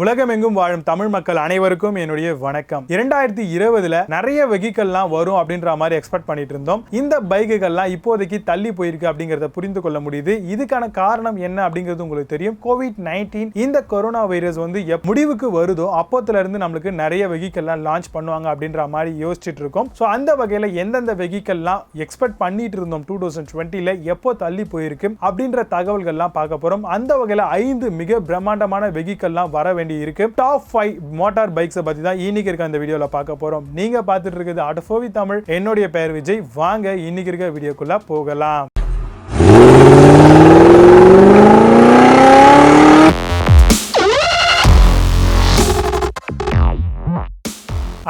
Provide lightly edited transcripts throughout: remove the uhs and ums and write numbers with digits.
உலகமெங்கும் வாழும் தமிழ் மக்கள் அனைவருக்கும் என்னுடைய வணக்கம். 2020ல நிறைய வெஹிக்கல்லாம் வரும் அப்படின்ற மாதிரி எக்ஸ்பெக்ட் பண்ணிட்டு இருந்தோம். இந்த பைக்குகள்லாம் இப்போதைக்கு தள்ளி போயிருக்கு அப்படிங்கறத புரிந்து கொள்ள முடியுது. இதுக்கான காரணம் என்ன அப்படிங்கிறது உங்களுக்கு தெரியும். கோவிட்-19 இந்த கொரோனா வைரஸ் வந்து முடிவுக்கு வருதோ அப்போத்துல இருந்து நம்மளுக்கு நிறைய வெஹிக்கல்லாம் லான்ச் பண்ணுவாங்க அப்படின்ற மாதிரி யோசிச்சுட்டு இருக்கோம். ஸோ அந்த வகையில எந்தெந்த வெஹிக்கல்லாம் எக்ஸ்பெக்ட் பண்ணிட்டு இருந்தோம் 2020ல எப்போ தள்ளி போயிருக்கு அப்படின்ற தகவல்கள்லாம் பார்க்க போறோம். அந்த வகையில 5 மிக பிரம்மாண்டமான வெஹிக்கல்லாம் வர வேண்டி இருக்கு. டாப் 5 மோட்டார் பைக்ஸ் பத்தி தான் இன்னைக்கு இருக்க இந்த வீடியோல பார்க்க போறோம். நீங்க பார்த்துட்டு இருக்குது ஆட்டோஃபோவி தமிழ். என்னுடைய பெயர் விஜய். வாங்க இன்னைக்கு இருக்க வீடியோக்குள்ள போகலாம்.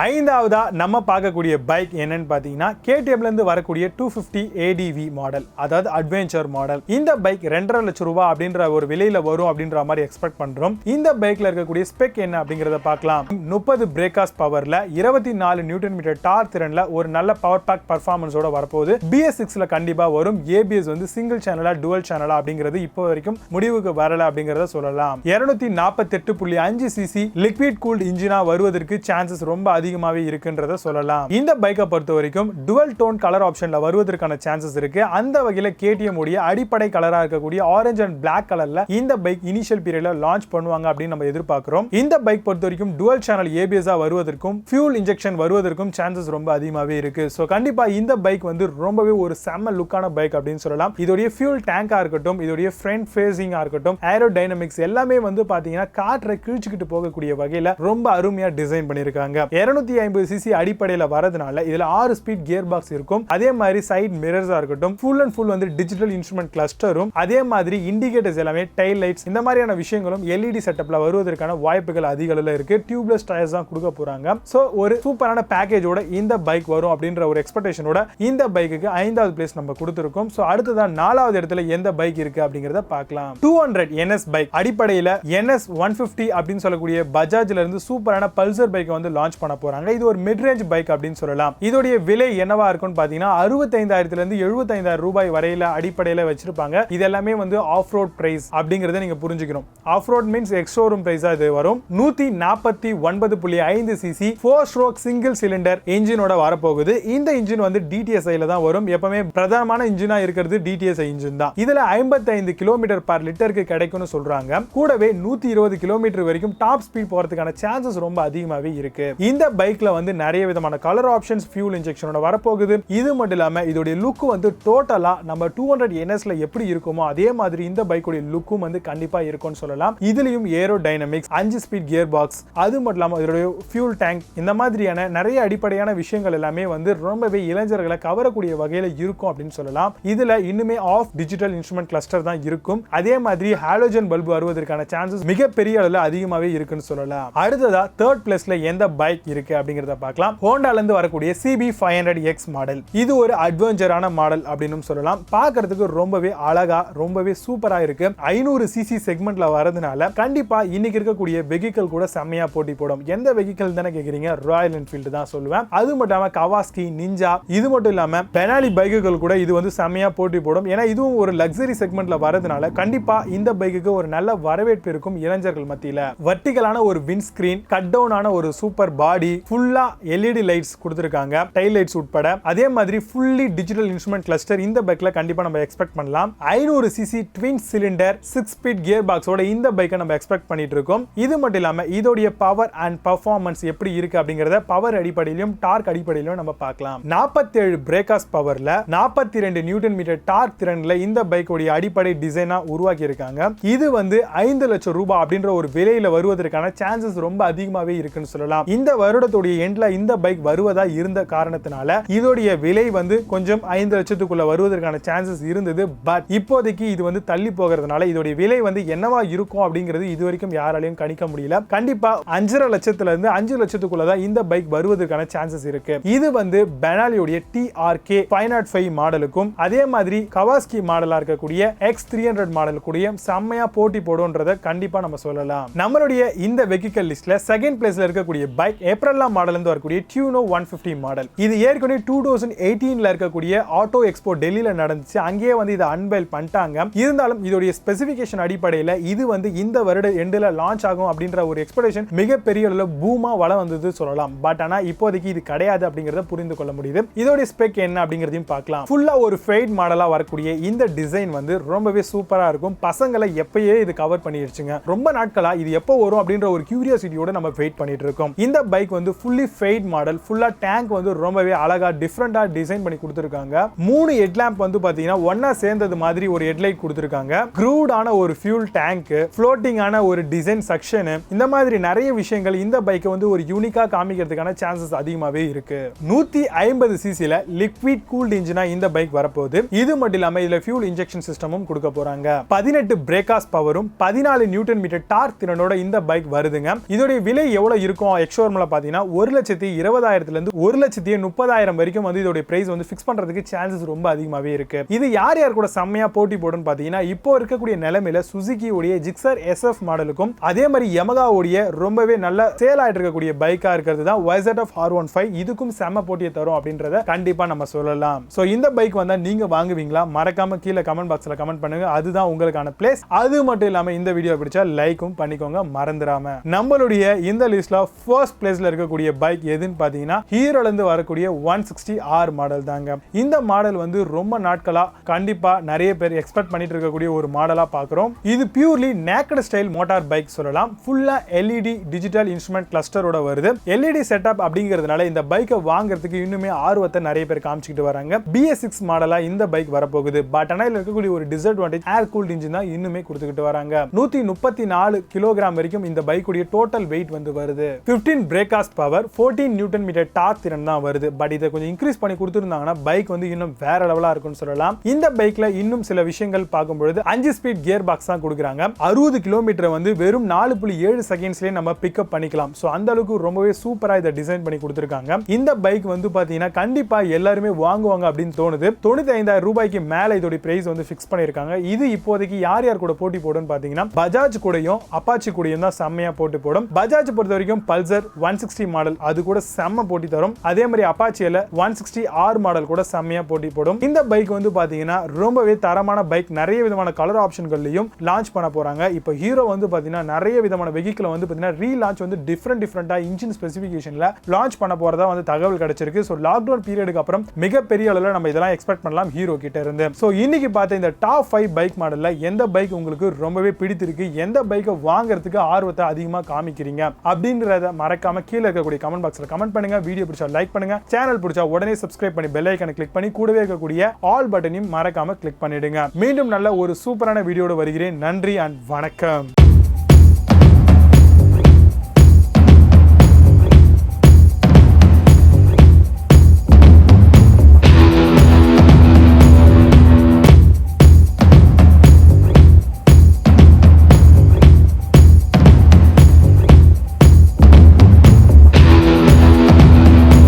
ஐந்தாவதா நம்ம பார்க்கக்கூடிய பைக் என்னன்னு பாத்தீங்கன்னா KTMல இருந்து வரக்கூடிய 250 ADV மாடல், அதாவது அட்வென்ச்சர் மாடல். இந்த பைக் 2.5 லட்சம் ரூபாய் அப்படின்ற ஒரு விலையில வரும் அப்படின்ற மாதிரி எக்ஸ்பெக்ட் பண்றோம். இந்த பைக்ல இருக்கக்கூடிய ஸ்பெக் என்ன அப்படிங்கறத பார்க்கலாம். 30 பிரேக்காஸ் பவர்ல 24 நியூட்டன் மீட்டர் டார்க் திறன்ல ஒரு நல்ல பவர் பேக் பர்ஃபார்மன்ஸோட வரப்போகுது. BS6ல கண்டிப்பா வரும். ABS வந்து சிங்கிள் சேனலா டுவல் சேனலா அப்படிங்கிறது இப்போ வரைக்கும் முடிவுக்கு வரல அப்படிங்கறத சொல்லலாம். 248.5 cc லிக்விட் கூல்ட் இன்ஜினா வருவதற்கு சான்சஸ் ரொம்ப அதிகமாவே இருக்குன்றத சொல்லலாம். இந்த பைக்கை பொறுத்த வரைக்கும் டுவல் டோன் கலர் ஆப்ஷன்ல வருவதற்கான சான்சஸ் இருக்கு. அந்த வகையில KTM உடைய அடிப்படை கலரா இருக்கக்கூடிய ஆரஞ்சு அண்ட் பிளாக் கலர்ல இந்த பைக் இனிஷியல் பீரியட்ல லான்ச் பண்ணுவாங்க அப்படின்னு நம்ம எதிர்பார்க்கிறோம். இந்த பைக் பொறுத்த வரைக்கும் டுவல் சேனல் ABS வருவதற்கும் ஃபியூல் இன்ஜெக்ஷன் வருவதற்கும் சான்சஸ் ரொம்ப அதிகமாவே இருக்கு. சோ கண்டிப்பா இந்த பைக் வந்து ரொம்பவே ஒரு செம்ம லுக்கான பைக் அப்படின்னு சொல்லலாம். இதோடைய ஃபியூல் டேங்கா இருக்கட்டும், இதோடைய ஃப்ரண்ட் ஃபேசிங்கா இருக்கட்டும், ஏரோடைனமிக்ஸ் எல்லாமே வந்து பாத்தீங்கன்னா காற்றை கிழிச்சுக்கிட்டு போகக்கூடிய வகையில ரொம்ப அருமையா டிசைன் பண்ணிருக்காங்க. 250 cc அடிப்படையில் வரதுனால இதுல 6 ஸ்பீட் கியர் பாக்ஸ் இருக்கும். அதே மாதிரி சைடு மிரர்ஸா இருக்கட்டும், ஃபுல் அண்ட் ஃபுல் வந்து டிஜிட்டல் இன்ஸ்ட்ருமெண்ட் கிளஸ்டரும், அதே மாதிரி இண்டிகேட்டர்ஸ் எல்லாமே டைல் லைட்ஸ் இந்த மாதிரியான விஷயங்களும் LED செட்டப்ல வருவதற்கான வாய்ப்புகள் அதிக அளவுல இருக்கு. டியூப்லெஸ் டயர்ஸ் தான் கொடுக்க போறாங்க. சோ ஒரு சூப்பரான பேக்கேஜோட இந்த பைக் வரும் அப்படின்ற ஒரு எக்ஸ்பெக்டேஷனோட இந்த பைக்குக்கு 5வது பிளேஸ் நம்ம கொடுத்திருக்கோம். சோ அடுத்ததான் 4வது இடத்துல எந்த பைக் இருக்கு அப்படிங்கறத பார்க்கலாம். 200 NS பைக் அடிப்படையில் NS 150 அப்படின்னு சொல்லக்கூடிய பஜாஜ்ல இருந்து சூப்பரான பல்சர் பைக்கை வந்து லான்ச் பண்ண போறாங்க. இது ஒரு மிட் ரேஞ்ச் பைக் அப்படின்னு சொல்லலாம். இதோடைய விலை என்னவா இருக்கும்னு பாத்தீங்கன்னா 65,000 இருந்து 75,000 ரூபாய் வரையில அடிப்படையில வச்சிருப்பாங்க. இது எல்லாமே வந்து ஆஃப் ரோட் பிரைஸ் அப்படிங்கறத நீங்க புரிஞ்சுக்கணும். Off road means ex showroom பிரைஸா இது வரும். 149.5 cc 4 ஸ்ட்ரோக் சிங்கிள் சிலிண்டர் இன்ஜினோட வரப்போகுது. இந்த இன்ஜின் வந்து DTSIல தான் வரும். எப்பவுமே பிரதானமான இன்ஜினா இருக்கிறது DTSI இன்ஜின் தான். இதுல 55 கிலோமீட்டர் பர் லிட்டருக்கு கிடைக்கும்னு சொல்றாங்க. கூடவே 120 கிலோமீட்டர் வரைக்கும் டாப் ஸ்பீட் போறதுக்கான சான்சஸ் ரொம்ப அதிகமாவே இருக்கு. இந்த பைக்ல வந்து நிறைய விதமான கலர் ஆப்ஷன்ஸ், ஃபியூல் இன்ஜெக்ஷனோட வரப்போகுது. இது மட்டும் இல்லாம இதோட லுக் வந்து டோட்டலா நம்ம 200 NSல எப்படி இருக்குமோ அதே மாதிரி இந்த பைக்கோட லுக்கும் வந்து கண்டிப்பா இருக்கும்னு சொல்லலாம். இதுலயும் ஏரோடைனமிக்ஸ், 5 ஸ்பீட் கியர் பாக்ஸ், அது மட்டும் இல்லாம இதோட ஃபியூல் டேங்க் இந்த மாதிரியான நிறைய அடிப்படையான விஷயங்கள் எல்லாமே வந்து ரொம்பவே இளைஞர்களை கவரக்கூடிய வகையில இருக்கும் அப்படின்னு சொல்லலாம். இதுல இன்னுமே ஆஃப் டிஜிட்டல் இன்ஸ்ட்ருமெண்ட் கிளஸ்டர் தான் இருக்கும். அதே மாதிரி ஹாலோஜன் பல்பு வருவதற்கான சான்சஸ் மிகப்பெரிய அளவுல அதிகமாவே இருக்குன்னு சொல்லலாம். அடுத்ததா 3rd பிளேஸ்ல எந்த பைக் இருக்கு அப்படிங்கறத பார்க்கலாம். ஹோண்டால இருந்து வரக்கூடிய CB500X மாடல். இது ஒரு அட்வென்ச்சரான மாடல் அப்படின்னு சொல்லலாம். பார்க்கிறதுக்கு ரொம்பவே அழகா, ரொம்பவே சூப்பரா இருக்கு. 500 cc செக்மெண்ட்ல வரதுனால கண்டிப்பா இன்னைக்கு இருக்கக்கூடிய வெஹிக்கிள் கூட செம்மையா போட்டி போடும். எந்த வெஹிக்கிள் தானே கேக்குறீங்க? ராயல் என்ஃபீல்டு தான் சொல்லுவேன். அது மட்டும் இல்லாம கவாஸ்கி, நிஞ்சா, இது மட்டும் இல்லாம பெனாலி பைக்குகள் கூட இது வந்து செம்மையா போட்டி போடும். ஏன்னா இதுவும் ஒரு லக்ஸரி செக்மெண்ட்ல வரதுனால கண்டிப்பா இந்த பைக்குக்கு ஒரு நல்ல வரவேற்பு இருக்கும் இளைஞர்கள் மத்தியில. வர்டிகலான ஒரு விண்ட் ஸ்கிரீன், கட் டவுன் ஆன ஒரு சூப்பர் பாடி, ஃபுல்லா LED லைட்ஸ் கொடுத்திருக்காங்க, டைல் லைட்ஸ் உட்பட. அதே மாதிரி ஃபுல்லி டிஜிட்டல் இன்ஸ்ட்ருமெண்ட் கிளஸ்டர் இந்த பைக்ல கண்டிப்பா நம்ம எக்ஸ்பெக்ட் பண்ணலாம். 500 cc twin cylinder 6 speed gear பாக்ஸோட இந்த பைக்கை நம்ம எக்ஸ்பெக்ட் பண்ணிட்டு இருக்கோம். இது மட்டும் இல்லாம இதோடைய பவர் அண்ட் பெர்ஃபார்மன்ஸ் எப்படி இருக்கு அப்படிங்கறத பவர் அடிப்படையிலும் டார்க் அடிப்படையிலும் நம்ம பார்க்கலாம். 47 பிரேக்காஸ் பவர்ல 42 நியூட்டன் மீட்டர் டார்க் திறன்ல இந்த பைக்கோட அடிப்படை டிசைனா உருவாக்கி இருக்காங்க. இது வந்து 5 லட்சம் ரூபாய் அப்படின்ற ஒரு விலையில வருவதற்கான சான்சஸ் ரொம்ப அதிகமாவே இருக்குன்னு சொல்லலாம். இந்த வருடத்துடைய எண்ட்ல இந்த பைக் வருவதா இருந்த காரணத்தினால இதோடைய விலை வந்து கொஞ்சம் 5 லட்சத்துக்குள்ள வருவதற்கான சான்சஸ் இருந்தது. பட் இப்போதைக்கு இது வந்து தள்ளி போகிறதுனால இதோடைய விலை வந்து என்னவா இருக்கும் அப்படிங்கிறது இதுவரைக்கும் யாராலையும் கணிக்க முடியல. கண்டிப்பா 5.5 லட்சத்துல இருந்து 5 லட்சத்துக்குள்ள தான் இந்த பைக் வருவதற்கான சான்சஸ் இருக்கு. இது வந்து பெனாலியோட TRK 505 மாடலுக்கும் அதே மாதிரி கவாஸ்கி மாடலா இருக்கக்கூடிய X300 மாடல் கூடிய செம்மையா போட்டி போடும்ன்றத கண்டிப்பா நம்ம சொல்லலாம். நம்மளுடைய இந்த வெஹிக்கல் லிஸ்ட்ல செகண்ட் பிளேஸ்ல இருக்கக்கூடிய பைக் Aprilia அம்ப்ரெல்லா மாடல் இருந்து வரக்கூடிய டியூனோ 150 மாடல். இது ஏற்கனவே 2018ல இருக்கக்கூடிய ஆட்டோ எக்ஸ்போ டெல்லியில நடந்துச்சு. அங்கேயே வந்து இதை அன்வைல் பண்ணிட்டாங்க. இருந்தாலும் இதோடைய ஸ்பெசிபிகேஷன் அடிப்படையில் இது வந்து இந்த வருட எண்டில் லான்ச் ஆகும் அப்படின்ற ஒரு எக்ஸ்பெக்டேஷன் மிகப்பெரிய அளவில் பூமா வளம் வந்தது சொல்லலாம். பட் ஆனா இப்போதைக்கு இது கிடையாது அப்படிங்கறத புரிந்து கொள்ள முடியுது. இதோட ஸ்பெக் என்ன அப்படிங்கறதையும் பார்க்கலாம். ஃபுல்லா ஒரு ஃபேட் மாடலா வரக்கூடிய இந்த டிசைன் வந்து ரொம்பவே சூப்பரா இருக்கும். பசங்களை எப்பயே இது கவர் பண்ணிருச்சுங்க. ரொம்ப நாட்களா இது எப்போ வரும் அப்படின்ற ஒரு கியூரியாசிட்டியோட நம்ம வெயிட் பண்ணிட்டு இருக்கோம். இந்த பைக் வந்து ஃபுல்லி ஃபேட் மாடல். ஃபுல்லா டேங்க் வந்து ரொம்பவே அழகா டிஃபரெண்டா டிசைன் பண்ணி கொடுத்திருக்காங்க. 3 ஹெட்லாம்ப் வந்து பாத்தீங்கன்னா ஒண்ணா சேர்ந்தது மாதிரி ஒரு ஹெட்லைட் கொடுத்திருக்காங்க. க்ரூடான ஒரு ஃபியூல் டேங்க், ஃப்ளோட்டிங்கான ஒரு டிசைன் செக்ஷன், இந்த மாதிரி நிறைய விஷயங்கள் இந்த பைக்கை வந்து ஒரு யூனிக்கா காமிக்கிறதுக்கான சான்சஸ் அதிகமாவே இருக்கு. 150 சிசில லிக்விட் கூல்ட் இன்ஜினா இந்த பைக் வரப்போகுது. இது மட்டும் இல்லாம இதுல ஃபியூல் இன்ஜெக்ஷன் சிஸ்டமும் கொடுக்க போறாங்க. 18 பிரேக்காஸ் பவரும் 14 நியூட்டன் மீட்டர் டார்க் திறனோட இந்த பைக் வருதுங்க. இதோட விலை எவ்வளவு இருக்கும் எக்ஸ்ஷோரூம்ல பாத்தீங்கன்னா 1,20,000 இருந்து 1,30,000 வரைக்கும் வந்து இதோட பிரைஸ் வந்து ஃபிக்ஸ் பண்றதுக்கு சான்சஸ் ரொம்ப அதிகமாவே இருக்கு. இது யார் யார் கூட செம்மையா போட்டி போடுன்னு பாத்தீங்கன்னா இப்போ இருக்கக்கூடிய நிலைமையில சுசுகி உடைய ஜிக்ஸர் SF மாடலுக்கும் அதே மாதிரி யமகா உடைய ரொம்பவே நல்ல சேல் ஆயிட்டு இருக்கக்கூடிய பைக்கா இருக்கிறது தான் YZF R15. இதுக்கும் செம்ம போட்டியை தரும் அப்படின்றத கண்டிப்பா நம்ம சொல்லலாம். சோ இந்த பைக் வந்தா நீங்க வாங்குவீங்களா? மறக்காம கீழே கமெண்ட் பாக்ஸ்ல கமெண்ட் பண்ணுங்க. அதுதான் உங்களுக்கான பிளேஸ். அது மட்டும் இல்லாம இந்த வீடியோ பிடிச்சா லைக்கும் பண்ணிக்கோங்க மறந்துடாம. நம்மளுடைய இந்த லிஸ்ட்ல ஃபர்ஸ்ட் பிளேஸ்ல இருக்கக்கூடிய பைக் எதுன்னு பாத்தீங்கன்னா ஹீரோல இருந்து வரக்கூடிய 160R மாடல் தாங்க. இந்த மாடல் வந்து ரொம்ப நாட்களா கண்டிப்பா நிறைய பேர் எக்ஸ்பெக்ட் பண்ணிட்டு இருக்கக்கூடிய ஒரு மாடலா பார்க்கிறோம். இது purely naked style motor bike சொல்லலாம். ஃபுல்லா LED டிஜிட்டல் இன்ஸ்ட்ருமென்ட் கிளஸ்டரோட வருது. LED செட்டப் அப்படிங்கிறதுனால இந்த பைக்கை வாங்குறதுக்கு இன்னுமே ஆர்வத்தை நிறைய பேர் காமிச்சிட்டு வராங்க. BS6 மாடலா இந்த பைக் வரப்போகுது. பட் ஆனால் இருக்கக்கூடிய ஒரு டிஸ்அட்வான்டேஜ் ஏர் கூல்ட் இன்ஜின் தான் இன்னுமே கொடுத்துக்கிட்டு வராங்க. 134 கிலோகிராம் வரைக்கும் இந்த பைக்குடைய டோட்டல் வெயிட் வந்து வருது. 15 பிரேக்காஸ் பவர், 14 நியூட்டன் மீட்டர் டார்க் திறன் தான் வருது. பட் இதை கொஞ்சம் இன்க்ரீஸ் பண்ணி கொடுத்துருந்தாங்கன்னா பைக் வந்து இன்னும் வேற லெவலா இருக்கும்னு சொல்லலாம். இந்த பைக்ல இன்னும் சில விஷயங்கள் பார்க்கும்போது 5 ஸ்பீட் கியர் பாக்ஸ் தான் கொடுக்குறாங்க. 60 கிலோமீட்டர் வந்து வெறும் 4.7 செகண்ட்ஸ்லயே நம்ம பிக்கப் பண்ணிக்கலாம். சோ அந்த அளவுக்கு ரொம்பவே சூப்பரா இதை டிசைன் பண்ணி கொடுத்திருக்காங்க. இந்த பைக் வந்து பாத்தீங்கன்னா கண்டிப்பா எல்லாருமே வாங்குவாங்க அப்படின்னு தோணுது. 95,000 ரூபாய்க்கு மேல இதோட பிரைஸ் வந்து ஃபிக்ஸ் பண்ணிருக்காங்க. இது இப்போதைக்கு யார் யார் கூட போட்டி போடுன்னு பாத்தீங்கன்னா பஜாஜ் கூடயும் அப்பாச்சி கூடயும் தான் செம்மையா போட்டி போடும். பஜாஜ் பொறுத்த வரைக்கும் பல்சர் 160 மாடல் அது கூட செம்ம போட்டி தரும். அதே மாதிரி அப்பாச்சியில 160R மாடல் கூட செம்மையா போட்டி போடும். இந்த பைக் வந்து பாத்தீங்கன்னா ரொம்பவே தரமான பைக். நிறைய விதமான கலர் ஆப்ஷன்கள்லயும் லான்ச் பண்ண போறாங்க. இப்போ ஹீரோ வந்து பாத்தீங்கன்னா நிறைய விதமான வெஹிக்கிள் வந்து பாத்தீங்கன்னா ரீலான்ச் வந்து டிஃபரெண்டா இன்ஜின் ஸ்பெசிஃபிகேஷன்ல லான்ச் பண்ண போறதா வந்து தகவல் கிடைச்சிருக்கு. சோ லாக்டவுன் பீரியடுக்கு அப்புறம் மிகப்பெரிய அளவுல நம்ம இதெல்லாம் எக்ஸ்பெக்ட் பண்ணலாம் ஹீரோ கிட்ட இருந்து. சோ இன்னைக்கு பார்த்த இந்த டாப் 5 பைக் மாடல்ல எந்த பைக் உங்களுக்கு ரொம்பவே பிடித்திருக்கு, எந்த பைக்கை வாங்குறதுக்கு ஆர்வத்தை அதிகமா காமிக்கிறீங்க அப்படின்றத மறக்காம கீழே இருக்கக்கூடிய கமெண்ட் பாக்ஸ்ல கமெண்ட் பண்ணுங்க. வீடியோ பிடிச்சா லைக் பண்ணுங்க. சேனல் பிடிச்சா உடனே சப்ஸ்கிரைப் பண்ணி பெல் ஐகானை கிளிக் பண்ணி கூடவே இருக்கக்கூடிய ஆல் பட்டனையும் மறக்காம கிளிக் பண்ணிடுங்க. மீண்டும் நல்ல ஒரு சூப்பரான வீடியோட வருகிறேன். நன்றி அண்ட் வணக்கம்.